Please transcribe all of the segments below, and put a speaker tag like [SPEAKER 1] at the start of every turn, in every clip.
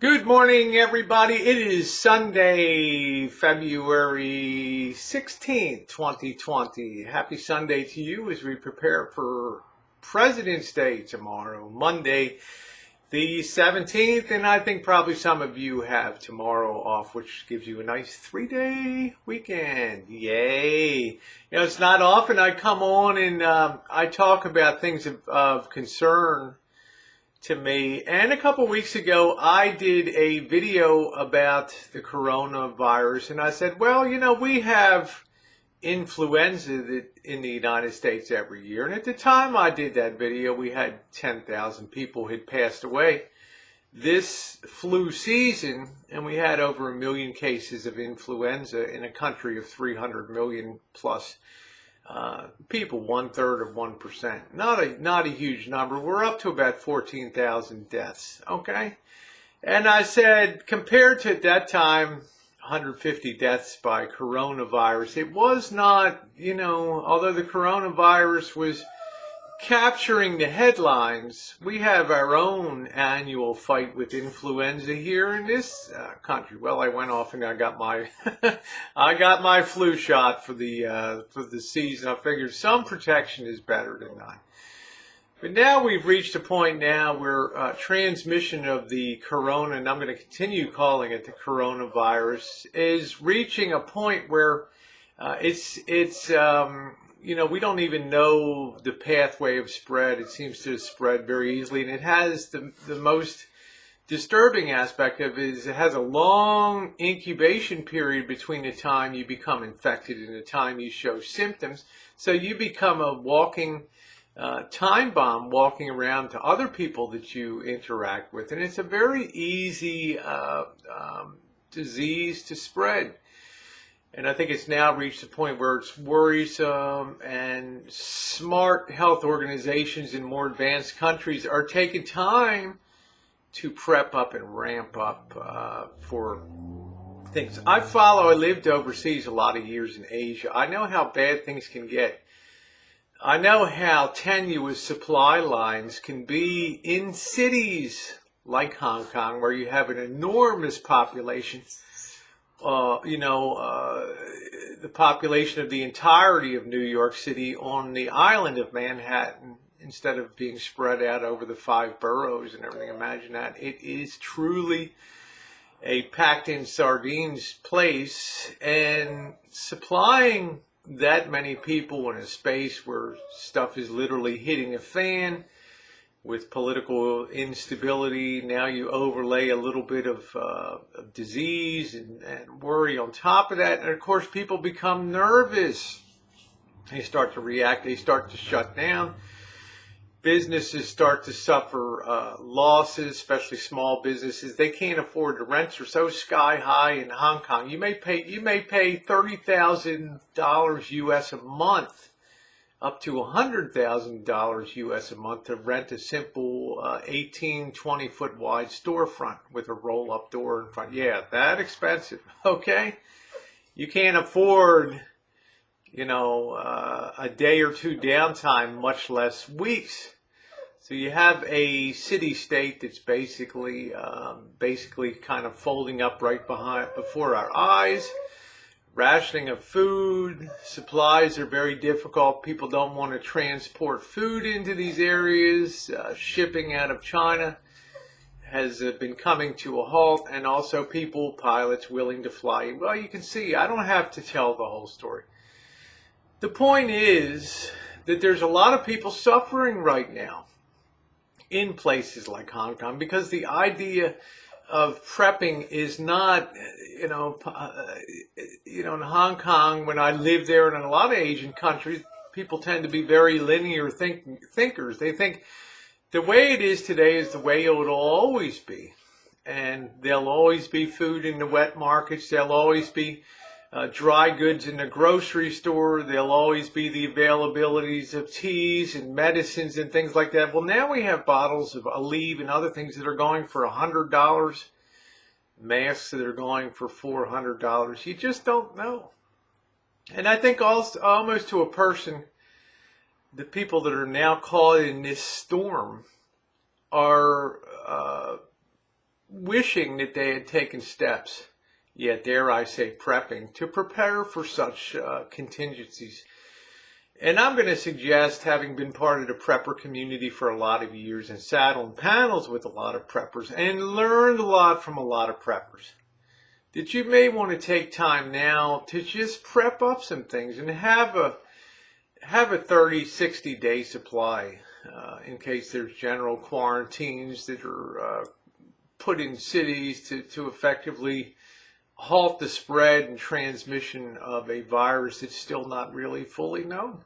[SPEAKER 1] Good morning, everybody. It is Sunday, February 16th, 2020. Happy Sunday to you as we prepare for President's Day tomorrow, Monday, the 17th. And I think probably some of you have tomorrow off, which gives you a nice 3-day weekend. Yay. It's not often I come on and I talk about things of concern to me. And a couple weeks ago, I did a video about the coronavirus, and I said, well, we have influenza in the United States every year. And at the time I did that video, we had 10,000 people had passed away this flu season, and we had over 1 million cases of influenza in a country of 300 million plus people, 1/3 of 1%. Not a huge number. We're up to about 14,000 deaths. Okay, and I said compared to at that time, 150 deaths by coronavirus, it was not. Although the coronavirus was capturing the headlines, we have our own annual fight with influenza here in this country. Well, I went off and I got my I got my flu shot for the season. I figured some protection is better than none. But now we've reached a point now where transmission of the corona, and I'm going to continue calling it the coronavirus, is reaching a point where we don't even know the pathway of spread. It seems to spread very easily, and it has the most disturbing aspect of it is it has a long incubation period between the time you become infected and the time you show symptoms. So you become a walking time bomb, walking around to other people that you interact with, and it's a very easy disease to spread. And I think it's now reached a point where it's worrisome, and smart health organizations in more advanced countries are taking time to prep up and ramp up for things. I lived overseas a lot of years in Asia. I know how bad things can get. I know how tenuous supply lines can be in cities like Hong Kong, where you have an enormous population. The population of the entirety of New York City on the island of Manhattan, instead of being spread out over the 5 boroughs and everything. Imagine that. It is truly a packed in sardines place, and supplying that many people in a space where stuff is literally hitting a fan with political instability. Now you overlay a little bit of disease and worry on top of that. And of course, people become nervous. They start to react. They start to shut down. Businesses start to suffer losses, especially small businesses. They can't afford the rents are so sky high in Hong Kong. You may pay $30,000 US a month, up to $100,000 US a month to rent a simple 18, 20-foot wide storefront with a roll-up door in front. Yeah, that expensive. Okay, you can't afford, a day or two downtime, much less weeks. So you have a city-state that's basically kind of folding up right before our eyes. Rationing of food, supplies are very difficult. People don't want to transport food into these areas. Shipping out of China has been coming to a halt, and also pilots willing to fly. Well, you can see, I don't have to tell the whole story. The point is that there's a lot of people suffering right now in places like Hong Kong, because the idea of prepping is not, in Hong Kong, when I lived there, and in a lot of Asian countries, people tend to be very linear thinkers. They think the way it is today is the way it will always be. And there'll always be food in the wet markets. There'll always be dry goods in the grocery store. There'll always be the availabilities of teas and medicines and things like that. Well, now we have bottles of Aleve and other things that are going for $100, masks that are going for $400. You just don't know. And I think also, almost to a person, the people that are now caught in this storm are wishing that they had taken steps, yet dare I say prepping, to prepare for such contingencies. And I'm going to suggest, having been part of the prepper community for a lot of years and sat on panels with a lot of preppers and learned a lot from a lot of preppers, that you may want to take time now to just prep up some things and have a 30, 60-day supply in case there's general quarantines that are put in cities to effectively halt the spread and transmission of a virus that's still not really fully known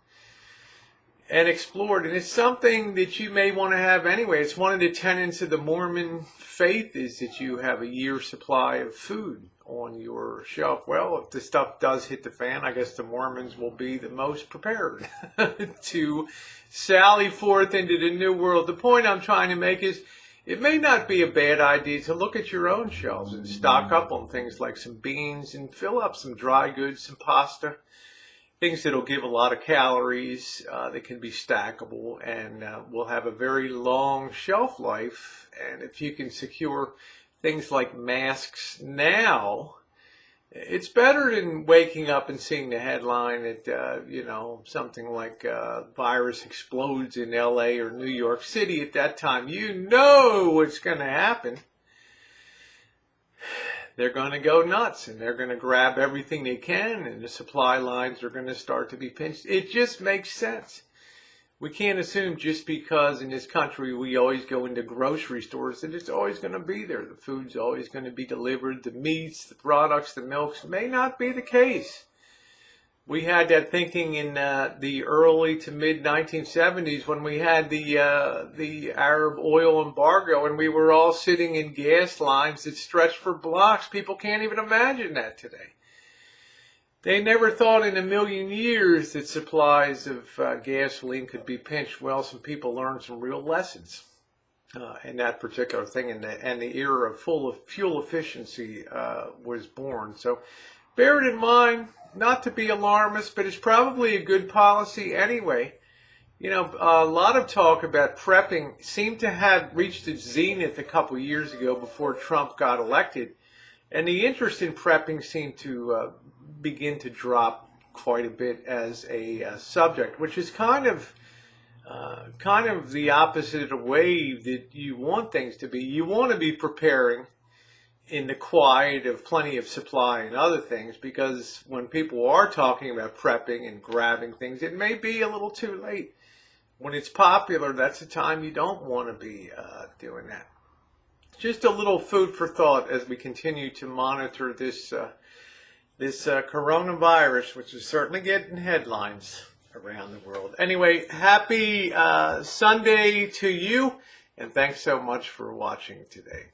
[SPEAKER 1] and explored. And it's something that you may want to have anyway. It's one of the tenets of the Mormon faith, is that you have a year's supply of food on your shelf. Well, if the stuff does hit the fan, I guess the Mormons will be the most prepared to sally forth into the new world. The point I'm trying to make is, it may not be a bad idea to look at your own shelves and stock up on things like some beans and fill up some dry goods, some pasta, things that'll give a lot of calories, that can be stackable, and will have a very long shelf life. And if you can secure things like masks now, it's better than waking up and seeing the headline that, something like virus explodes in LA or New York City. At that time, you know what's going to happen. They're going to go nuts, and they're going to grab everything they can, and the supply lines are going to start to be pinched. It just makes sense. We can't assume just because in this country we always go into grocery stores that it's always going to be there. The food's always going to be delivered. The meats, the products, the milks may not be the case. We had that thinking in the early to mid 1970s when we had the Arab oil embargo, and we were all sitting in gas lines that stretched for blocks. People can't even imagine that today. They never thought in a million years that supplies of gasoline could be pinched. Well, some people learned some real lessons in that particular thing, and the era of fuel efficiency was born. So bear it in mind, not to be alarmist, but it's probably a good policy anyway. A lot of talk about prepping seemed to have reached its zenith a couple of years ago before Trump got elected. And the interest in prepping seemed to begin to drop quite a bit as a subject, which is kind of the opposite of the way that you want things to be. You want to be preparing in the quiet of plenty of supply and other things, because when people are talking about prepping and grabbing things, it may be a little too late. When it's popular, that's the time you don't want to be doing that. Just a little food for thought as we continue to monitor this coronavirus, which is certainly getting headlines around the world. Anyway, happy Sunday to you, and thanks so much for watching today.